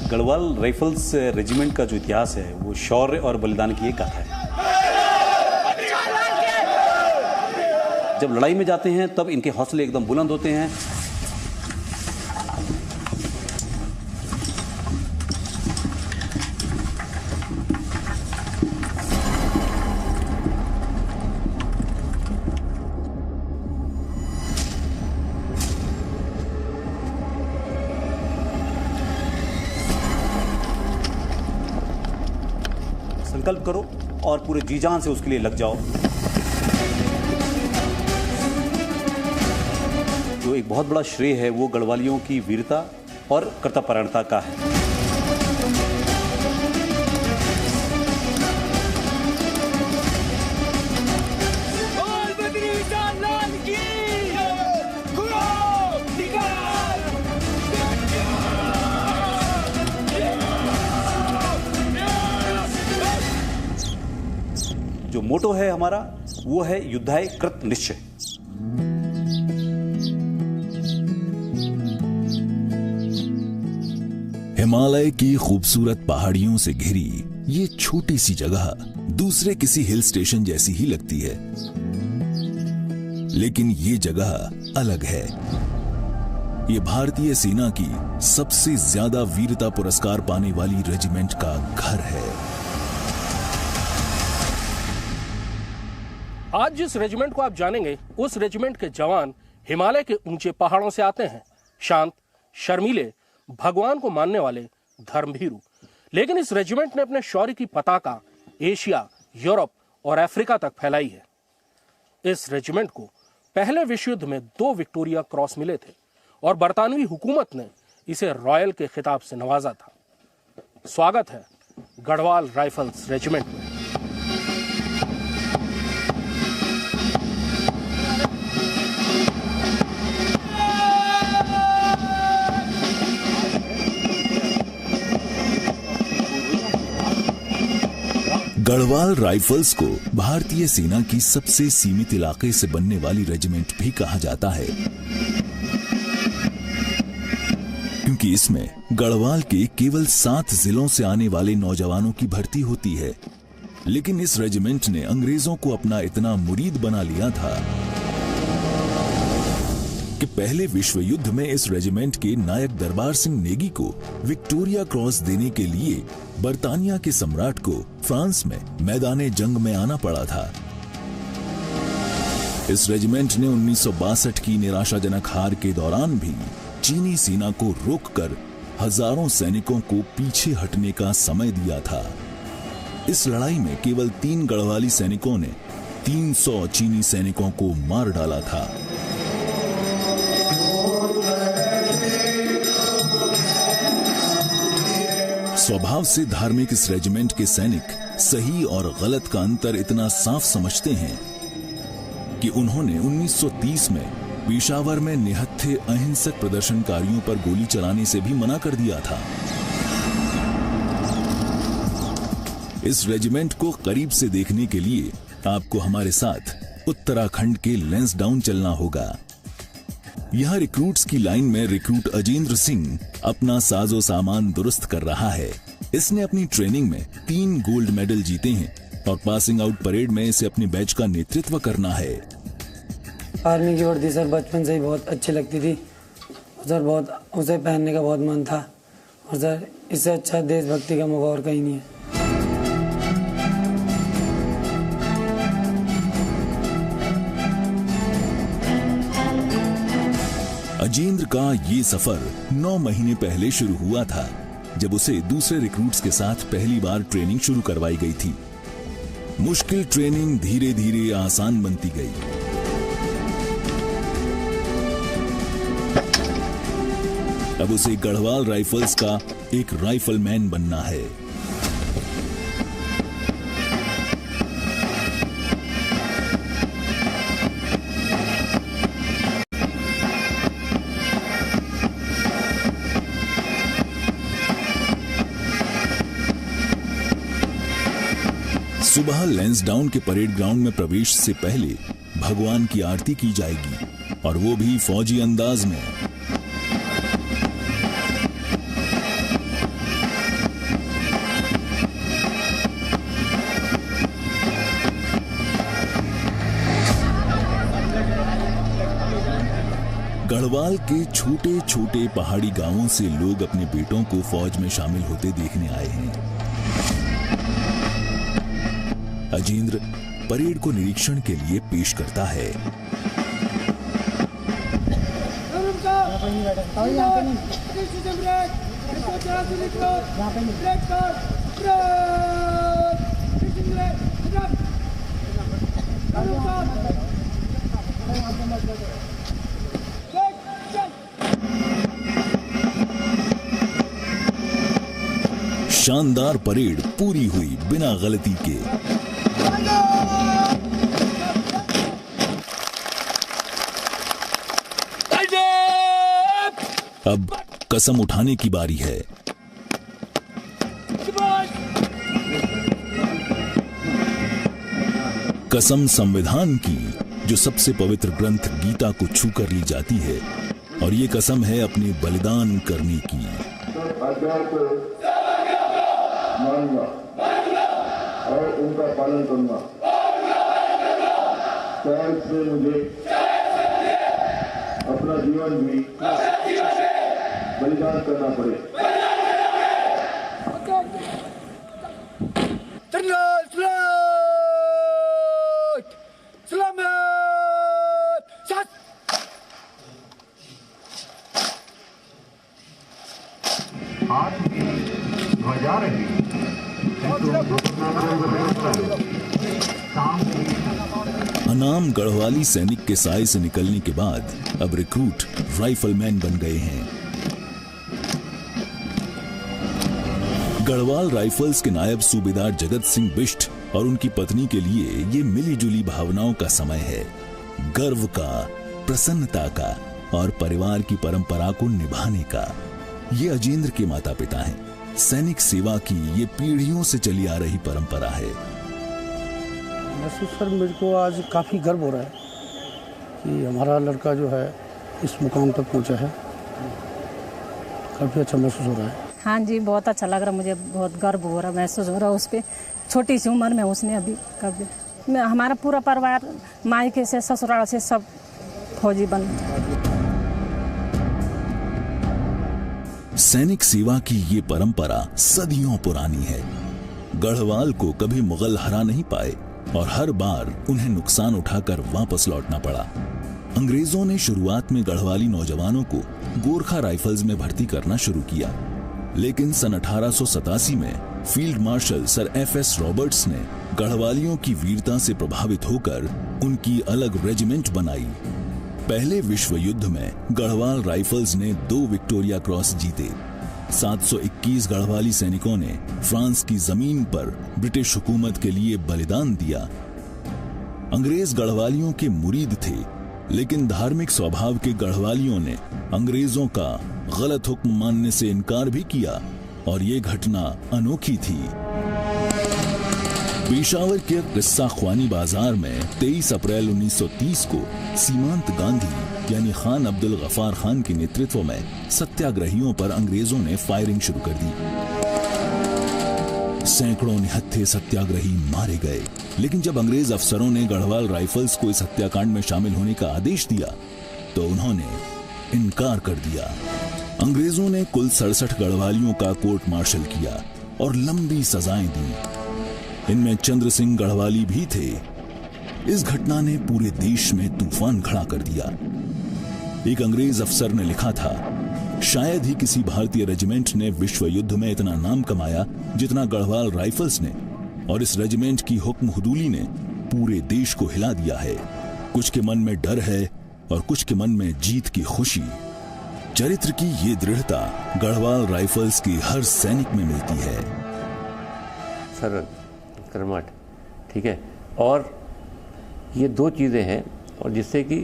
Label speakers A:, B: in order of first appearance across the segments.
A: Garhwal rifles regiment का जो इतिहास है वो शौर्य और बलिदान की एक गाथा है। जब लड़ाई में जाते हैं तब इनके हौसले एकदम बुलंद होते हैं। संकल्प करो और पूरे जी जान से उसके लिए लग जाओ। जो एक बहुत बड़ा श्रेय है वो गढ़वालियों की वीरता और कर्तव्यपरायणता का है। जो मोटो है हमारा वो है युद्धाय कृत निश्चय।
B: हिमालय की खूबसूरत पहाड़ियों से घिरी ये छोटी सी जगह दूसरे किसी हिल स्टेशन जैसी ही लगती है, लेकिन ये जगह अलग है। ये भारतीय सेना की सबसे ज्यादा वीरता पुरस्कार पाने वाली रेजिमेंट का घर है।
C: आज जिस रेजिमेंट को आप जानेंगे, उस रेजिमेंट के जवान हिमालय के ऊंचे पहाड़ों से आते हैं। शांत, शर्मीले, भगवान को मानने वाले, धर्मभीरू। लेकिन इस रेजिमेंट ने अपने शौर्य की पताका एशिया, यूरोप और अफ्रीका तक फैलाई है। इस रेजिमेंट को पहले विश्व युद्ध में 2 विक्टोरिया क्रॉस मिले थे और बरतानवी हुकूमत ने इसे रॉयल के खिताब से नवाजा था। स्वागत है गढ़वाल राइफल्स रेजिमेंट में।
B: गढ़वाल राइफल्स को भारतीय सेना की सबसे सीमित इलाके से बनने वाली रेजिमेंट भी कहा जाता है, क्योंकि इसमें गढ़वाल के केवल 7 जिलों से आने वाले नौजवानों की भर्ती होती है। लेकिन इस रेजिमेंट ने अंग्रेजों को अपना इतना मुरीद बना लिया था कि पहले विश्व युद्ध में इस रेजिमेंट के नायक दरबार सिंह नेगी को विक्टोरिया क्रॉस देने के लिए बर्तानिया के सम्राट को फ्रांस में मैदाने जंग में आना पड़ा था। इस रेजिमेंट ने 1962 की निराशाजनक हार के दौरान भी चीनी सेना को रोककर हजारों सैनिकों को पीछे हटने का समय दिया था। इस लड़ाई में केवल 3 गढ़वाली सैनिकों ने 300 चीनी सैनिकों को मार डाला था। स्वभाव से धार्मिक इस रेजिमेंट के सैनिक सही और गलत का अंतर इतना साफ समझते हैं कि उन्होंने 1930 में पेशावर में निहत्थे अहिंसक प्रदर्शनकारियों पर गोली चलाने से भी मना कर दिया था। इस रेजिमेंट को करीब से देखने के लिए आपको हमारे साथ उत्तराखंड के लैंसडाउन चलना होगा। यहाँ रिक्रूट्स की लाइन में रिक्रूट अजेंद्र सिंह अपना साजो सामान दुरुस्त कर रहा है। इसने अपनी ट्रेनिंग में 3 गोल्ड मेडल जीते हैं और पासिंग आउट परेड में इसे अपने बैच का नेतृत्व करना है।
D: आर्मी की वर्दी सर बचपन से ही बहुत अच्छी लगती थी सर, बहुत उसे पहनने का बहुत मन था और सर इससे अच्छा देशभक्ति का मौका और कहीं नहीं है।
B: अजेंद्र का ये सफर 9 महीने पहले शुरू हुआ था, जब उसे दूसरे रिक्रूट्स के साथ पहली बार ट्रेनिंग शुरू करवाई गई थी। मुश्किल ट्रेनिंग धीरे धीरे आसान बनती गई। अब उसे गढ़वाल राइफल्स का एक राइफलमैन बनना है। सुबह लैंसडाउन के परेड ग्राउंड में प्रवेश से पहले भगवान की आरती की जाएगी, और वो भी फौजी अंदाज में। गढ़वाल के छोटे छोटे पहाड़ी गांवों से लोग अपने बेटों को फौज में शामिल होते देखने आए हैं। अजेंद्र परेड को निरीक्षण के लिए पेश करता है। शानदार परेड पूरी हुई बिना गलती के। अब कसम उठाने की बारी है। कसम संविधान की, जो सबसे पवित्र ग्रंथ गीता को छूकर ली जाती है, और ये कसम है अपने बलिदान करने की।
E: मानूंगा और उनका पालन करूंगा, चाहे इसमें मुझे अपना जीवन भी बलिदान करना पड़े।
F: आज की ध्वजा रही
B: अनाम गढ़वाली सैनिक के साए से निकलने के बाद अब रिक्रूट राइफलमैन बन गए हैं। गढ़वाल राइफल्स के नायब सूबेदार जगत सिंह बिष्ट और उनकी पत्नी के लिए ये मिलीजुली भावनाओं का समय है, गर्व का, प्रसन्नता का और परिवार की परंपरा को निभाने का। ये अजेंद्र के माता पिता हैं। सैनिक सेवा की ये पीढ़ियों से चली आ रही परंपरा है।
G: महसूस सर मेरे को आज काफ़ी गर्व हो रहा है कि हमारा लड़का जो है इस मुकाम तक पहुंचा है। काफ़ी अच्छा महसूस हो रहा है।
H: हाँ जी, बहुत अच्छा लग रहा है मुझे, बहुत गर्व हो रहा है, महसूस हो रहा है उस पर। छोटी सी उम्र में उसने अभी कर दिया। हमारा पूरा परिवार मायके से ससुराल से सब फौजी बन।
B: सैनिक सेवा की ये परंपरा सदियों पुरानी है। गढ़वाल को कभी मुगल हरा नहीं पाए और हर बार उन्हें नुकसान उठाकर वापस लौटना पड़ा। अंग्रेजों ने शुरुआत में गढ़वाली नौजवानों को गोरखा राइफल्स में भर्ती करना शुरू किया, लेकिन सन 1887 में फील्ड मार्शल सर एफ.एस. रॉबर्ट्स ने गढ़वालियों की वीरता से प्रभावित होकर उनकी अलग रेजिमेंट बनाई। पहले विश्व युद्ध में गढ़वाल राइफल्स ने 2 विक्टोरिया क्रॉस जीते। 721 गढ़वाली सैनिकों ने फ्रांस की जमीन पर ब्रिटिश हुकूमत के लिए बलिदान दिया। अंग्रेज गढ़वालियों के मुरीद थे, लेकिन धार्मिक स्वभाव के गढ़वालियों ने अंग्रेजों का गलत हुक्म मानने से इनकार भी किया और ये घटना अनोखी थी। पेशावर के किस्सा ख्वानी बाजार में 23 अप्रैल 1930 को सीमांत गांधी यानी खान अब्दुल गफार खान के नेतृत्व में सत्याग्रहियों पर अंग्रेजों ने फायरिंग शुरू कर दी। सैकड़ों निहत्थे सत्याग्रही मारे गए, लेकिन जब अंग्रेज अफसरों ने गढ़वाल राइफल्स को इस हत्याकांड में शामिल होने का आदेश दिया तो उन्होंने इनकार कर दिया। अंग्रेजों ने कुल 67 गढ़वालियों का कोर्ट मार्शल किया और लंबी सजाएं दी। इनमें चंद्र सिंह गढ़वाली भी थे। इस घटना ने पूरे देश में तूफान खड़ा कर दिया। एक अंग्रेज अफसर ने लिखा था, शायद ही किसी भारतीय रेजिमेंट ने विश्व युद्ध में इतना नाम कमाया जितना गढ़वाल राइफल्स ने, और इस रेजिमेंट की हुक्म हुदूली ने पूरे देश को हिला दिया है। कुछ के मन में डर है और कुछ के मन में जीत की खुशी। चरित्र की ये दृढ़ता गढ़वाल राइफल्स की हर सैनिक में मिलती है।
A: सरल कर्मठ, ठीक है। और ये 2 चीज़ें हैं, और जिससे कि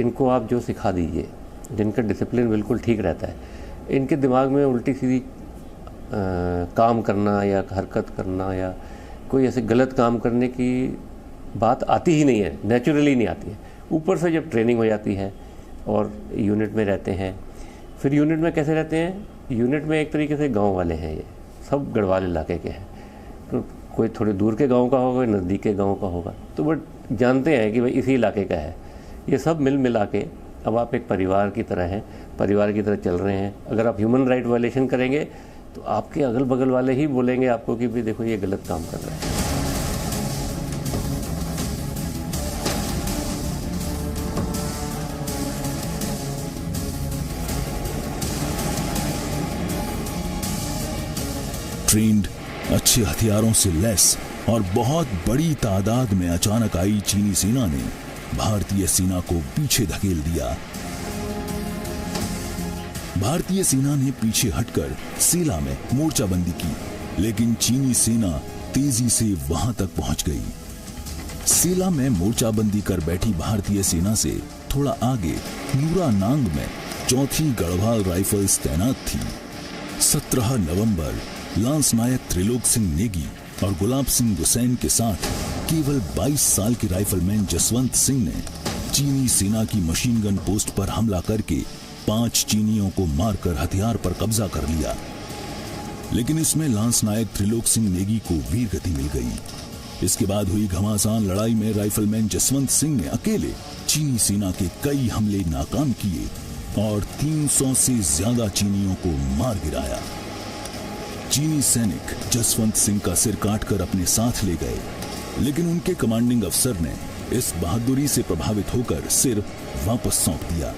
A: इनको आप जो सिखा दीजिए, जिनका डिसिप्लिन बिल्कुल ठीक रहता है, इनके दिमाग में उल्टी सीधी काम करना या हरकत करना या कोई ऐसे गलत काम करने की बात आती ही नहीं है, नेचुरली नहीं आती है। ऊपर से जब ट्रेनिंग हो जाती है और यूनिट में रहते हैं, फिर यूनिट में कैसे रहते हैं, यूनिट में एक तरीके से गांव वाले हैं, ये सब गढ़वाल इलाके के हैं। तो कोई थोड़े दूर के गांव का होगा, नज़दीक के गांव का होगा, तो बट जानते हैं कि भाई इसी इलाके का है। ये सब मिल मिला के अब आप एक परिवार की तरह हैं, परिवार की तरह चल रहे हैं। अगर आप ह्यूमन राइट वायलेशन करेंगे तो आपके अगल बगल वाले ही बोलेंगे आपको कि भी देखो ये गलत काम कर रहे हैं।
B: ट्रेंड, अच्छे हथियारों से लैस और बहुत बड़ी तादाद में अचानक आई चीनी सेना ने भारतीय सेना को पीछे धकेल दिया। भारतीय सेना ने पीछे हटकर सेला में मोर्चाबंदी की, लेकिन चीनी सेना तेजी से वहां तक पहुंच गई। सेला में मोर्चाबंदी कर बैठी भारतीय सेना से थोड़ा आगे नूरानांग में 4थी गढ़वाल राइफल्स तैनात थी। 17 नवंबर लांस नायक त्रिलोक सिंह नेगी और गुलाब सिंह गुसैन के साथ केवल 22 साल के राइफलमैन जसवंत सिंह ने चीनी सेना की मशीन गन पोस्ट पर हमला करके 5 चीनियों को मारकर हथियार पर कब्जा कर लिया। लेकिन इसमें लांस नायक त्रिलोक सिंह नेगी को वीर गति मिल गई। इसके बाद हुई घमासान लड़ाई में राइफलमैन जसवंत सिंह ने अकेले चीनी सेना के कई हमले नाकाम किए और 300 से ज्यादा चीनियों को मार गिराया। चीनी सैनिक जसवंत सिंह का सिर काटकर अपने साथ ले गए, लेकिन उनके कमांडिंग अफसर ने इस बहादुरी से प्रभावित होकर सिर वापस सौंप दिया।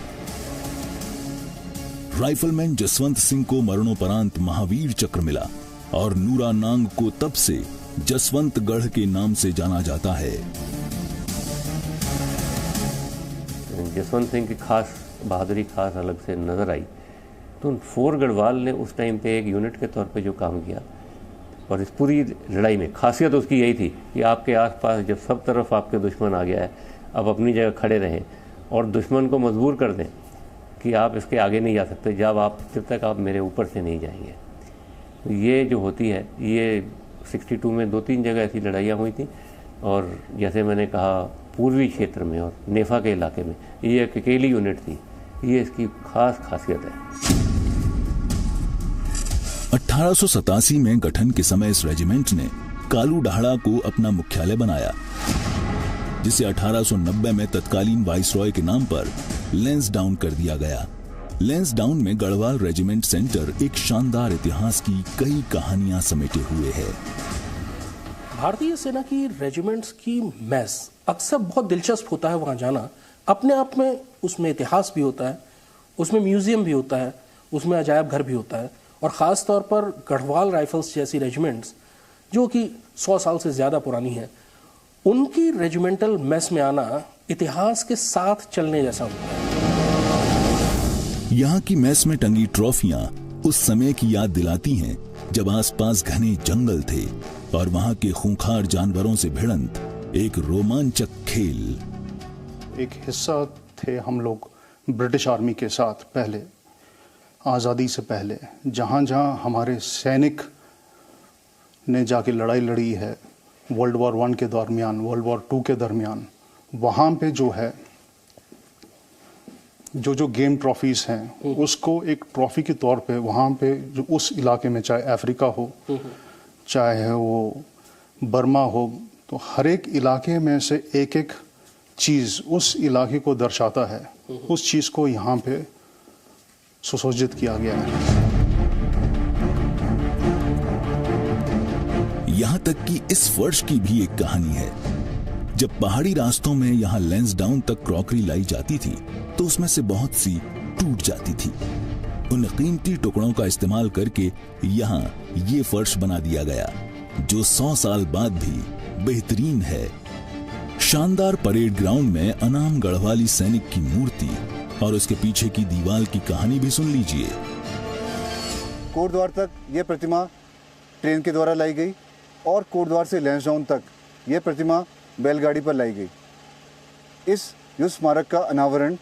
B: राइफलमैन जसवंत सिंह को मरणोपरांत महावीर चक्र मिला और नूरानांग को तब से जसवंतगढ़ के नाम से जाना जाता है।
A: जसवंत सिंह की खास बहादुरी खास अलग से नजर आई। तो 4 गढ़वाल ने उस टाइम पे एक यूनिट के तौर पे जो काम किया, और इस पूरी लड़ाई में खासियत उसकी यही थी कि आपके आसपास जब सब तरफ आपके दुश्मन आ गया है, आप अपनी जगह खड़े रहें और दुश्मन को मजबूर कर दें कि आप इसके आगे नहीं जा सकते जब तक आप मेरे ऊपर से नहीं जाएंगे। तो ये जो होती है, ये 62 में 2-3 जगह ऐसी लड़ाइयाँ हुई थी, और जैसे मैंने कहा पूर्वी क्षेत्र में और नेफा के इलाके में ये एक अकेली यूनिट थी। ये इसकी खास खासियत है।
B: 1887 में गठन के समय इस रेजिमेंट ने कालू ढाड़ा को अपना मुख्यालय बनाया, जिसे 1890 में तत्कालीन वाइसरॉय के नाम पर लैंसडाउन कर दिया गया। लैंसडाउन में गढ़वाल रेजिमेंट सेंटर एक शानदार इतिहास की कई कहानियां समेटे हुए है।
C: भारतीय सेना की रेजिमेंट्स की मैस अक्सर बहुत दिलचस्प होता है वहां जाना। अपने आप में उसमें इतिहास भी होता है, उसमें म्यूजियम भी होता है, उसमें अजायब घर भी होता है। और ख़ास तौर पर गढ़वाल राइफल्स जैसी रेजिमेंट्स जो कि 100 साल से ज़्यादा पुरानी हैं, उनकी रेजिमेंटल मैस में आना इतिहास के साथ चलने जैसा होता है।
B: यहाँ की मैस में टंगी ट्रॉफियां उस समय की याद दिलाती हैं जब आसपास घने जंगल थे और वहाँ के खूंखार जानवरों से भिड़ंत एक रोमांचक खेल।
I: एक हिस्सा थे हम लोग ब्रिटिश आर्मी के साथ पहले, आज़ादी से पहले, जहाँ जहाँ हमारे सैनिक ने जाके लड़ाई लड़ी है वर्ल्ड वॉर 1 के दरमियान, वर्ल्ड वॉर 2 के दरमियान, वहाँ पे जो है जो गेम ट्रॉफीज हैं उसको एक ट्रॉफी के तौर पे वहाँ पे जो उस इलाके में, चाहे अफ्रीका हो चाहे वो बर्मा हो, तो हर एक इलाके में से एक एक चीज़ उस इलाके को दर्शाता है। उस चीज़ को यहाँ पे सुसज्जित किया गया है।
B: यहाँ तक कि इस फर्श की भी एक कहानी है। जब पहाड़ी रास्तों में यहाँ लैंसडाउन तक क्रॉकरी लाई जाती थी तो उसमें से बहुत सी टूट जाती थी। उन कीमती टुकड़ों का इस्तेमाल करके यहाँ ये फर्श बना दिया गया, जो 100 साल बाद भी बेहतरीन है। शानदार परेड ग्राउंड में अनाम गढ़वाली सैनिक की मूर्ति और उसके पीछे की दीवार की कहानी भी सुन लीजिए।
J: कोटद्वार तक यह प्रतिमा ट्रेन के द्वारा लाई गई और कोटद्वार से लैंसडाउन तक यह प्रतिमा बैलगाड़ी पर लाई गई। इस युद्ध स्मारक का अनावरण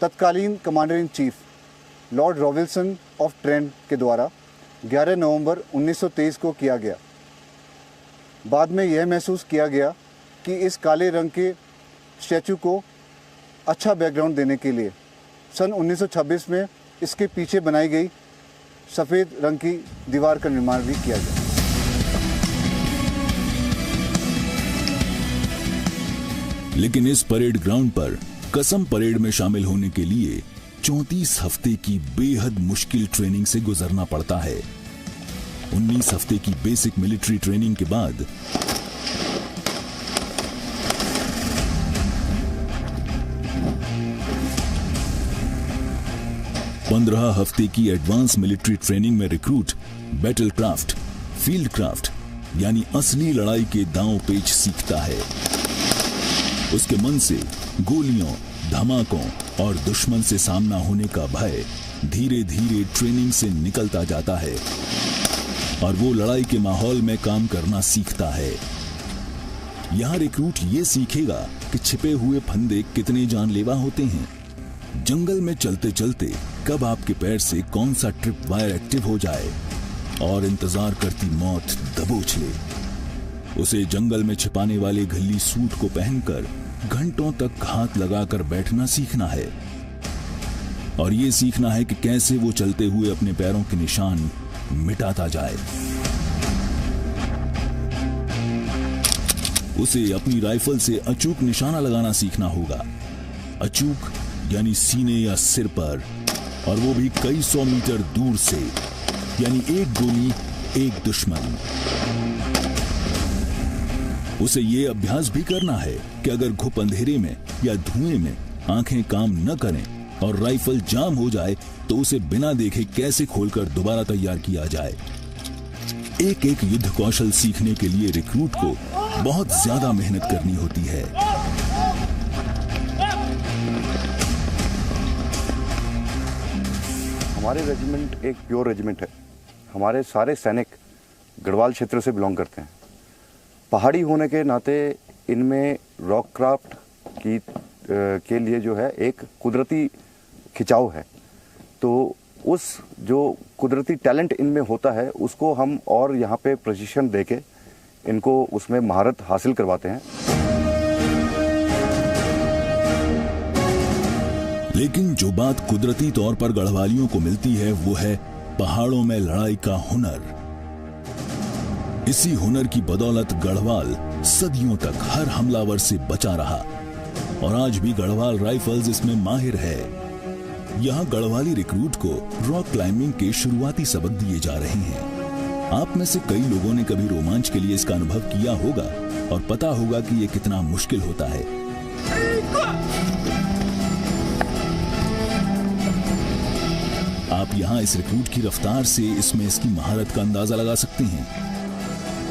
J: तत्कालीन commander in chief Lord Robinson of Trent के द्वारा 11 नवंबर 1923 को किया गया। बाद में यह महसूस किया गया कि इस काले रंग के स्टैचू को अच्छा बैकग्राउंड देने के लिए सन 1926 में इसके पीछे बनाई गई सफ़ेद रंग की दीवार का निर्माण भी किया गया।
B: लेकिन इस परेड ग्राउंड पर कसम परेड में शामिल होने के लिए 34 हफ्ते की बेहद मुश्किल ट्रेनिंग से गुजरना पड़ता है। 19 हफ्ते की बेसिक मिलिट्री ट्रेनिंग के बाद 15 हफ्ते की एडवांस मिलिट्री ट्रेनिंग में recruit battle craft, field craft यानी असली लड़ाई के दांव पेच सीखता है। उसके मन से गोलियों, धमाकों और दुश्मन से सामना होने का भय धीरे धीरे ट्रेनिंग से निकलता जाता है और वो लड़ाई के माहौल में काम करना सीखता है। यहाँ रिक्रूट ये सीखेगा कि छिपे हुए फंदे कितने जानलेवा होते हैं। जंगल में चलते चलते कब आपके पैर से कौन सा ट्रिप वायर एक्टिव हो जाए और इंतजार करती मौत दबोच ले। उसे जंगल में छिपाने वाले घल्ली सूट को पहनकर घंटों तक हाथ लगाकर बैठना सीखना है और ये सीखना है कि कैसे वो चलते हुए अपने पैरों के निशान मिटाता जाए। उसे अपनी राइफल से अचूक निशाना लगाना सीखना होगा। अचूक यानी सीने या सिर पर, और वो भी कई सौ मीटर दूर से, यानी एक गोली एक दुश्मन। उसे ये अभ्यास भी करना है कि अगर घुप अंधेरे में या धुएं में आंखें काम न करें और राइफल जाम हो जाए तो उसे बिना देखे कैसे खोलकर दोबारा तैयार किया जाए। एक एक युद्ध कौशल सीखने के लिए रिक्रूट को बहुत ज्यादा मेहनत करनी होती है।
K: हमारे रेजिमेंट एक प्योर रेजिमेंट है। हमारे सारे सैनिक गढ़वाल क्षेत्र से बिलोंग करते हैं। पहाड़ी होने के नाते इनमें रॉक क्राफ्ट के लिए जो है एक कुदरती खिंचाव है, तो उस जो कुदरती टैलेंट इनमें होता है उसको हम और यहाँ पे प्रशिक्षण देके इनको उसमें महारत हासिल करवाते हैं।
B: लेकिन जो बात कुदरती तौर पर गढ़वालियों को मिलती है वो है पहाड़ों में लड़ाई का हुनर। इसी हुनर की बदौलत गढ़वाल सदियों तक हर हमलावर से बचा रहा और आज भी गढ़वाल राइफल्स इसमें माहिर है। यहाँ गढ़वाली रिक्रूट को रॉक क्लाइंबिंग के शुरुआती सबक दिए जा रहे हैं। आप में से कई लोगों ने कभी रोमांच के लिए इसका अनुभव किया होगा और पता होगा कि ये कितना मुश्किल होता है। आप यहाँ इस रिक्रूट की रफ्तार से इसमें इसकी महारत का अंदाजा लगा सकते हैं।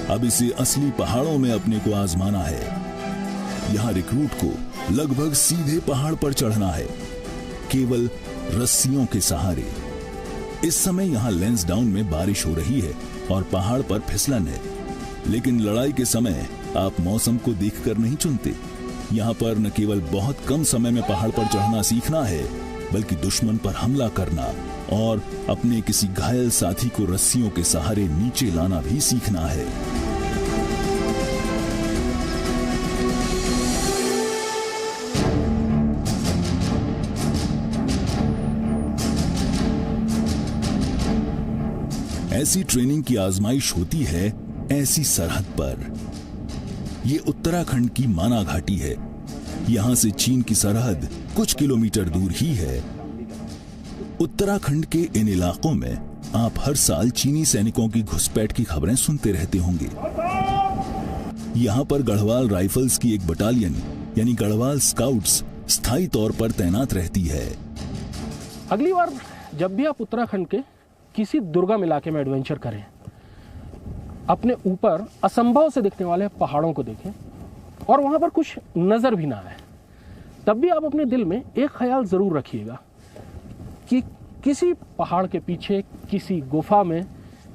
B: अब इसे असली पहाड़ों में अपने को आजमाना है। यहाँ रिक्रूट को लगभग सीधे पहाड़ पर चढ़ना है, केवल रस्सियों के सहारे। इस समय यहाँ लैंसडाउन में बारिश हो रही है और पहाड़ पर फिसलन है, लेकिन लड़ाई के समय आप मौसम को देखकर नहीं चुनते। यहाँ पर न केवल बहुत कम समय में पहाड़ पर चढ़ना सीखना है, बल्कि दुश्मन पर हमला करना और अपने किसी घायल साथी को रस्सियों के सहारे नीचे लाना भी सीखना है। ऐसी ट्रेनिंग की आजमाइश होती है ऐसी सरहद पर। यह उत्तराखंड की माना घाटी है। यहां से चीन की सरहद कुछ किलोमीटर दूर ही है। उत्तराखंड के इन इलाकों में आप हर साल चीनी सैनिकों की घुसपैठ की खबरें सुनते रहते होंगे। यहाँ पर गढ़वाल राइफल्स की एक बटालियन यानी गढ़वाल स्काउट्स स्थायी तौर पर तैनात रहती है।
C: अगली बार जब भी आप उत्तराखंड के किसी दुर्गम इलाके में एडवेंचर करें, अपने ऊपर असंभव से दिखने वाले पहाड़ों को देखें और वहां पर कुछ नजर भी ना आए, तब भी आप अपने दिल में एक ख्याल जरूर रखिएगा कि किसी पहाड़ के पीछे, किसी गुफा में,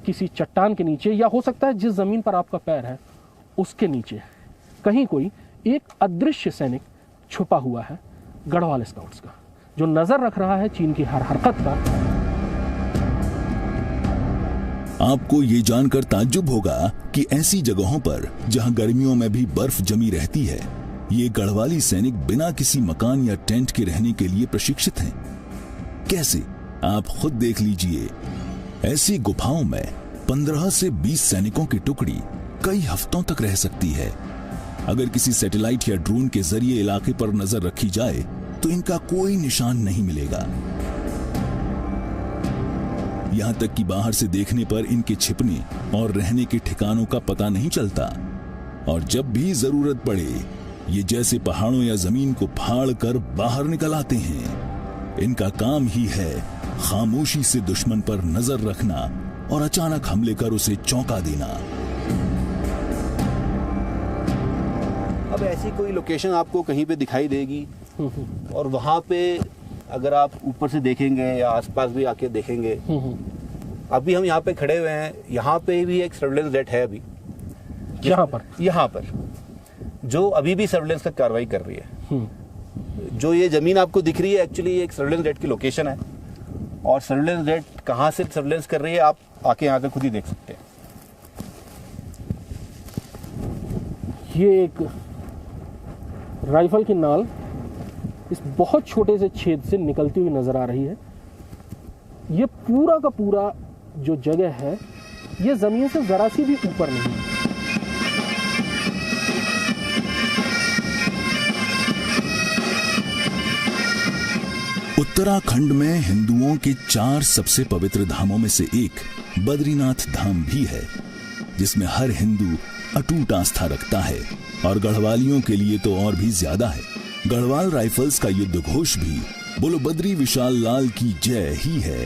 C: किसी चट्टान के नीचे, या हो सकता है जिस जमीन पर आपका पैर है उसके नीचे कहीं कोई एक अदृश्य सैनिक छुपा हुआ है गढ़वाल स्काउट्स का, जो नजर रख रहा है चीन की हर हरकत पर।
B: आपको ये जानकर ताज्जुब होगा कि ऐसी जगहों पर जहां गर्मियों में भी बर्फ जमी रहती है, ये गढ़वाली सैनिक बिना किसी मकान या टेंट के रहने के लिए प्रशिक्षित हैं। कैसे? आप खुद देख लीजिए। ऐसी गुफाओं में 15 से 20 सैनिकों की टुकड़ी कई हफ्तों तक रह सकती है। अगर किसी सैटेलाइट या ड्रोन के जरिए इलाके पर नजर रखी जाए तो इनका कोई निशान नहीं मिलेगा। यहां तक कि बाहर से देखने पर इनके छिपने और रहने के ठिकानों का पता नहीं चलता। और जब भी जरूरत पड़े ये जैसे पहाड़ों या जमीन को फाड़ कर बाहर निकल आते हैं। इनका काम ही है खामोशी से दुश्मन पर नजर रखना और अचानक हमले कर उसे चौंका देना।
L: अब ऐसी कोई लोकेशन आपको कहीं पे दिखाई देगी और वहां पे अगर आप ऊपर से देखेंगे या आसपास भी आके देखेंगे, अभी हम यहाँ पे खड़े हुए हैं, यहाँ पे भी एक सर्वेलेंस जेट है अभी यहाँ पर जो अभी भी सर्वेलेंस का कार्रवाई कर रही है। जो ये जमीन आपको दिख रही है एक्चुअली एक सर्वेलेंस जेट की लोकेशन है और सर्वेलेंस जेट कहाँ से सर्वेलेंस कर रही है आप आके यहाँ पे खुद ही देख सकते हैं।
C: ये एक राइफल की नाल इस बहुत छोटे से छेद से निकलती हुई नजर आ रही है। ये पूरा का पूरा जो जगह है ये जमीन से जरा सी भी ऊपर नहीं है।
B: उत्तराखंड में हिंदुओं के 4 सबसे पवित्र धामों में से एक बद्रीनाथ धाम भी है, जिसमें हर हिंदू अटूट आस्था रखता है और गढ़वालियों के लिए तो और भी ज्यादा है। गढ़वाल राइफल्स का युद्ध घोष भी बोलो बद्री विशाल लाल की जय ही है।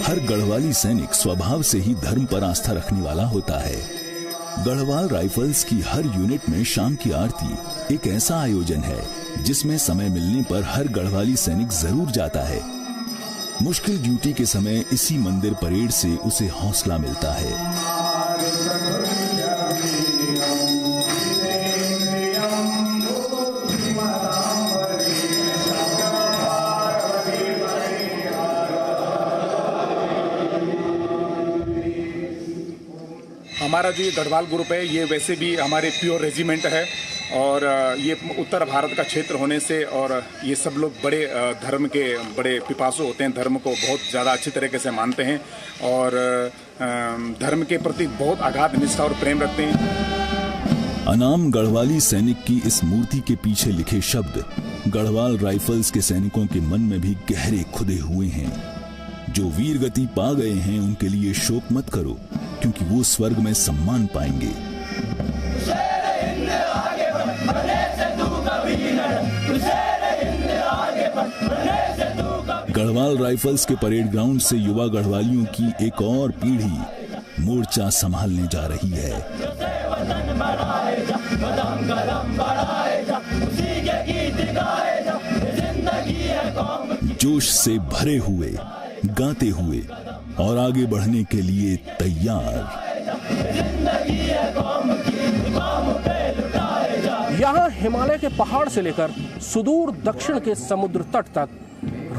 B: हर गढ़वाली सैनिक स्वभाव से ही धर्म पर आस्था रखने वाला होता है। गढ़वाल राइफल्स की हर यूनिट में शाम की आरती एक ऐसा आयोजन है जिसमें समय मिलने पर हर गढ़वाली सैनिक जरूर जाता है। मुश्किल ड्यूटी के समय इसी मंदिर परेड से उसे हौसला मिलता है।
M: हमारा जो ये गढ़वाल ग्रुप है ये वैसे भी हमारे प्योर रेजिमेंट है और ये उत्तर भारत का क्षेत्र होने से और ये सब लोग बड़े धर्म के बड़े पिपासु होते हैं, धर्म को बहुत ज़्यादा अच्छी तरीके से मानते हैं और धर्म के प्रति बहुत अगाध निष्ठा और प्रेम रखते हैं।
B: अनाम गढ़वाली सैनिक की इस मूर्ति के पीछे लिखे शब्द गढ़वाल राइफल्स के सैनिकों के मन में भी गहरे खुदे हुए हैं। जो वीर गति पा गए हैं उनके लिए शोक मत करो, क्योंकि वो स्वर्ग में सम्मान पाएंगे। गढ़वाल राइफल्स के परेड ग्राउंड से युवा गढ़वालियों की एक और पीढ़ी मोर्चा संभालने जा रही है। जोश से भरे हुए, गाते हुए और आगे बढ़ने के लिए तैयार।
C: यहाँ हिमालय के पहाड़ से लेकर सुदूर दक्षिण के समुद्र तट तक,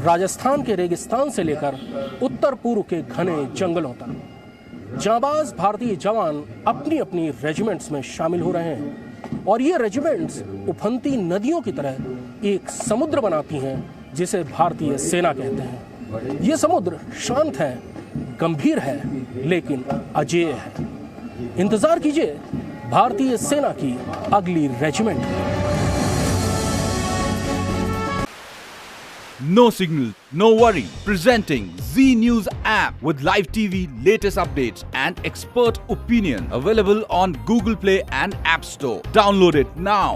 C: राजस्थान के रेगिस्तान से लेकर उत्तर पूर्व के घने जंगलों तक जांबाज भारतीय जवान अपनी अपनी रेजिमेंट्स में शामिल हो रहे हैं और ये रेजिमेंट्स उफनती नदियों की तरह एक समुद्र बनाती हैं जिसे भारतीय सेना कहते हैं। ये समुद्र शांत है, गंभीर है, लेकिन अजेय है। इंतजार कीजिए भारतीय सेना की अगली regiment.
N: No signal, no worry. Presenting Z News app with live TV, latest updates and expert opinion. Available on Google Play and App Store. Download it now.